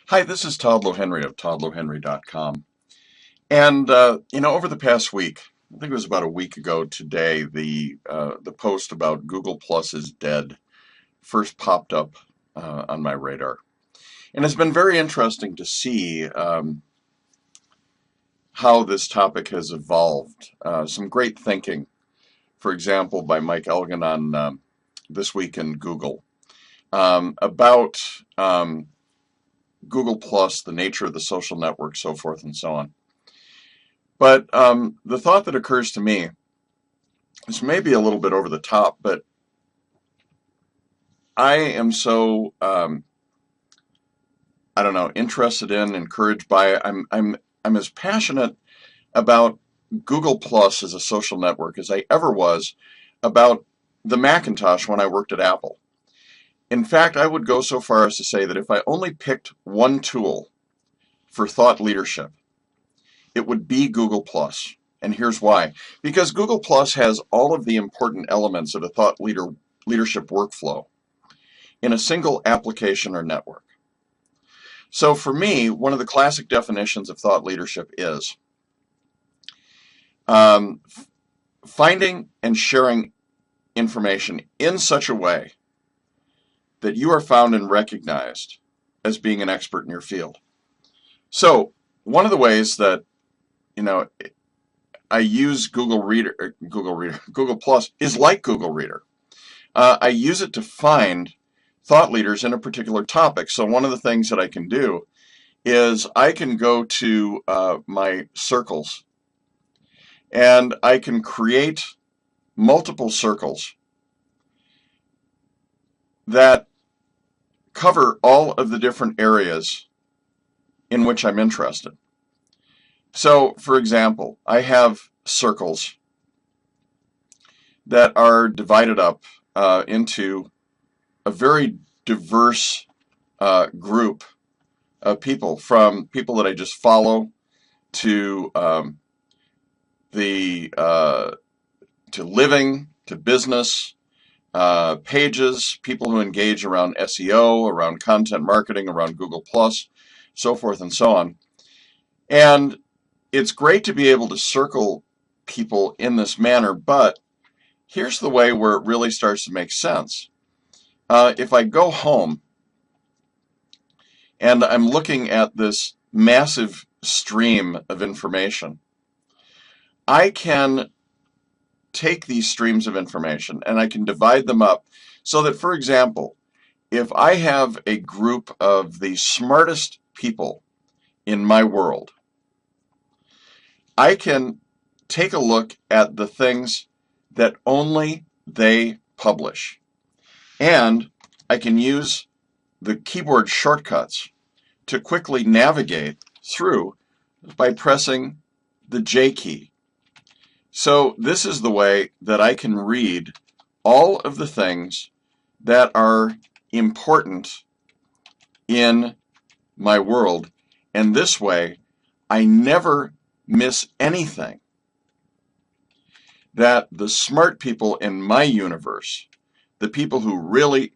Hi, this is Todd Lohenry of thoughtleadership.com. And over the past week, I think it was about a week ago today, the post about Google Plus is dead first popped up on my radar, and it's been very interesting to see how this topic has evolved. Some great thinking, for example, by Mike Elgin on This Week in Google about Google Plus, the nature of the social network, so forth and so on. But the thought that occurs to me is maybe a little bit over the top, but I am so I don't know, interested in, encouraged by it. I'm as passionate about Google Plus as a social network as I ever was about the Macintosh when I worked at Apple. In fact, I would go so far as to say that if I only picked one tool for thought leadership, it would be Google Plus. And here's why. Because Google Plus has all of the important elements of a leadership workflow in a single application or network. So for me, one of the classic definitions of thought leadership is finding and sharing information in such a way that you are found and recognized as being an expert in your field. So one of the ways that I use Google Plus is like Google Reader. I use it to find thought leaders in a particular topic. So one of the things that I can do is I can go to my circles and I can create multiple circles that cover all of the different areas in which I'm interested. So, for example, I have circles that are divided up into a very diverse group of people, from people that I just follow to to living, to business, pages, people who engage around SEO, around content marketing, around Google Plus, so forth and so on. And it's great to be able to circle people in this manner, but here's the way where it really starts to make sense. If I go home and I'm looking at this massive stream of information, I can take these streams of information and I can divide them up so that, for example, if I have a group of the smartest people in my world, I can take a look at the things that only they publish. And I can use the keyboard shortcuts to quickly navigate through by pressing the J key. So this is the way that I can read all of the things that are important in my world, and this way I never miss anything that the smart people in my universe, the people who really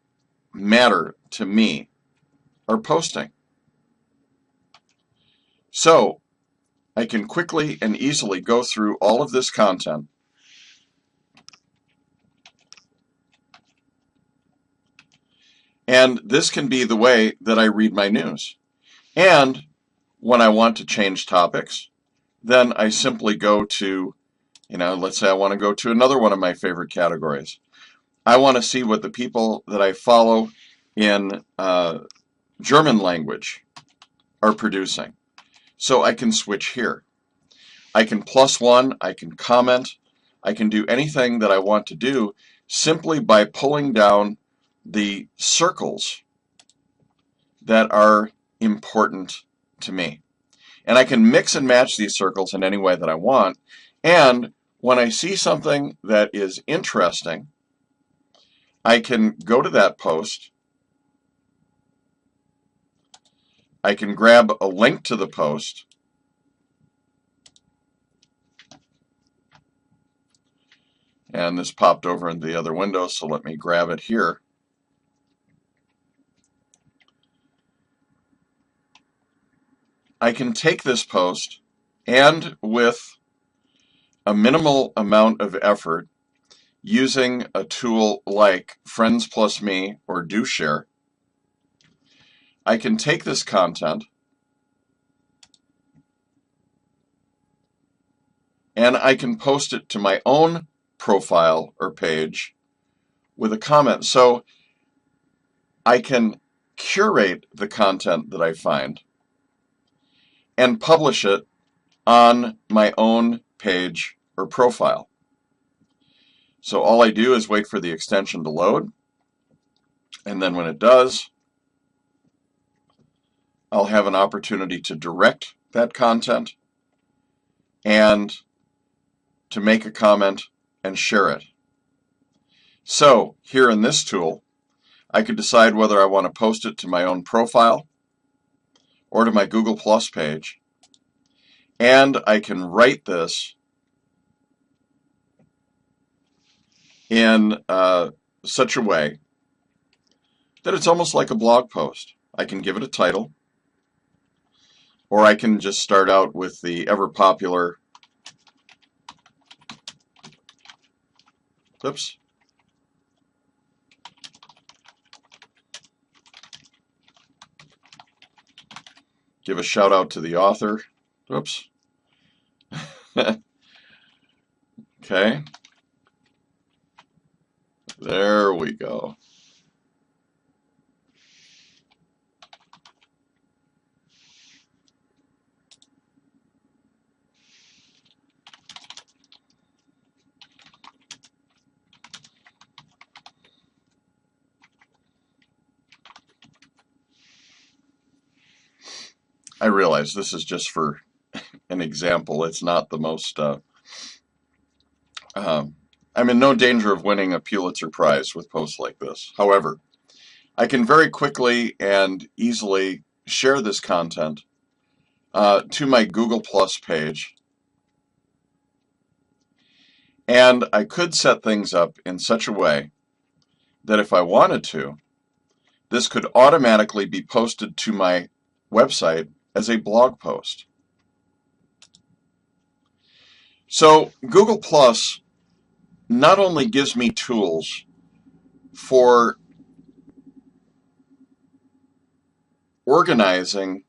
matter to me, are posting. So I can quickly and easily go through all of this content and this can be the way that I read my news. And when I want to change topics, then I simply go to, let's say I want to go to another one of my favorite categories. I want to see what the people that I follow in German language are producing. So I can switch here. I can +1, I can comment, I can do anything that I want to do simply by pulling down the circles that are important to me. And I can mix and match these circles in any way that I want. And when I see something that is interesting, I can go to that post. I can grab a link to the post. And this popped over in the other window, so let me grab it here. I can take this post and with a minimal amount of effort using a tool like Friends Plus Me or Do Share, I can take this content and I can post it to my own profile or page with a comment. So I can curate the content that I find and publish it on my own page or profile. So all I do is wait for the extension to load, and then when it does, I'll have an opportunity to direct that content and to make a comment and share it. So here in this tool, I could decide whether I want to post it to my own profile or to my Google Plus page, and I can write this in such a way that it's almost like a blog post. I can give it a title, or I can just start out with the ever popular, give a shout out to the author. Okay, there we go. I realize this is just for an example. It's not the most, I'm in no danger of winning a Pulitzer Prize with posts like this. However, I can very quickly and easily share this content to my Google Plus page, and I could set things up in such a way that if I wanted to, this could automatically be posted to my website as a blog post. So Google Plus not only gives me tools for organizing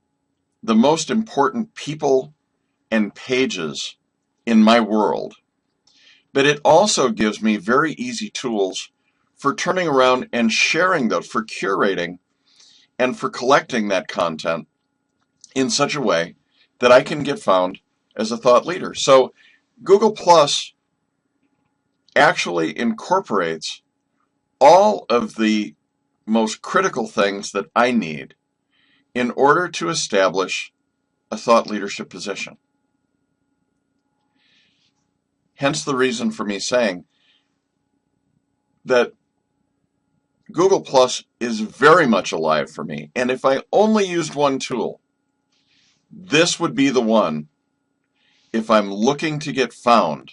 the most important people and pages in my world, but it also gives me very easy tools for turning around and sharing those, for curating and for collecting that content in such a way that I can get found as a thought leader. So Google Plus actually incorporates all of the most critical things that I need in order to establish a thought leadership position. Hence the reason for me saying that Google Plus is very much alive for me. And if I only used one tool, this would be the one if I'm looking to get found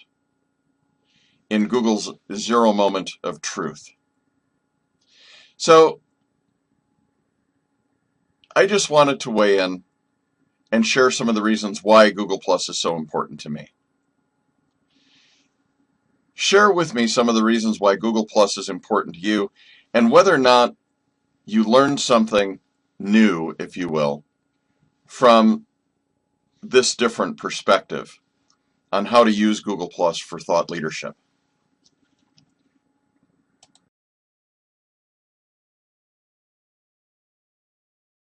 in Google's zero moment of truth. So I just wanted to weigh in and share some of the reasons why Google Plus is so important to me. Share with me some of the reasons why Google Plus is important to you, and whether or not you learned something new, if you will, from this different perspective on how to use Google Plus for thought leadership.